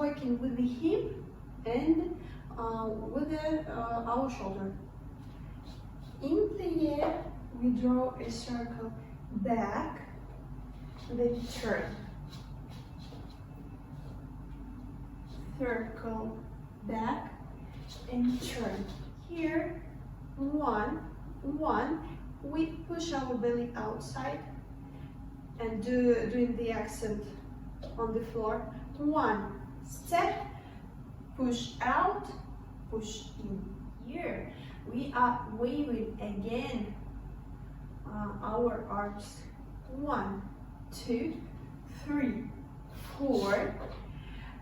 working with the hip and with our shoulder. In the air, we draw a circle back, then turn. Circle back and turn. Here, one, we push our belly outside and doing the accent on the floor. One step, push out, push in. Here, we are waving again our arms. 1, 2, 3, 4,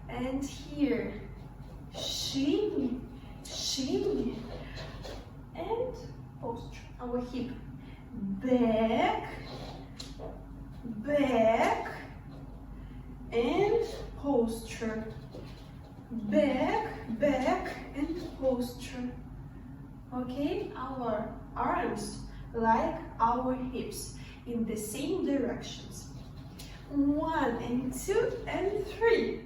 and here, shimmy, shimmy, and posture. Our hip back, back, and posture. Back, back, and posture. Okay, our arms like our hips in the same directions. 1 and 2 and 3.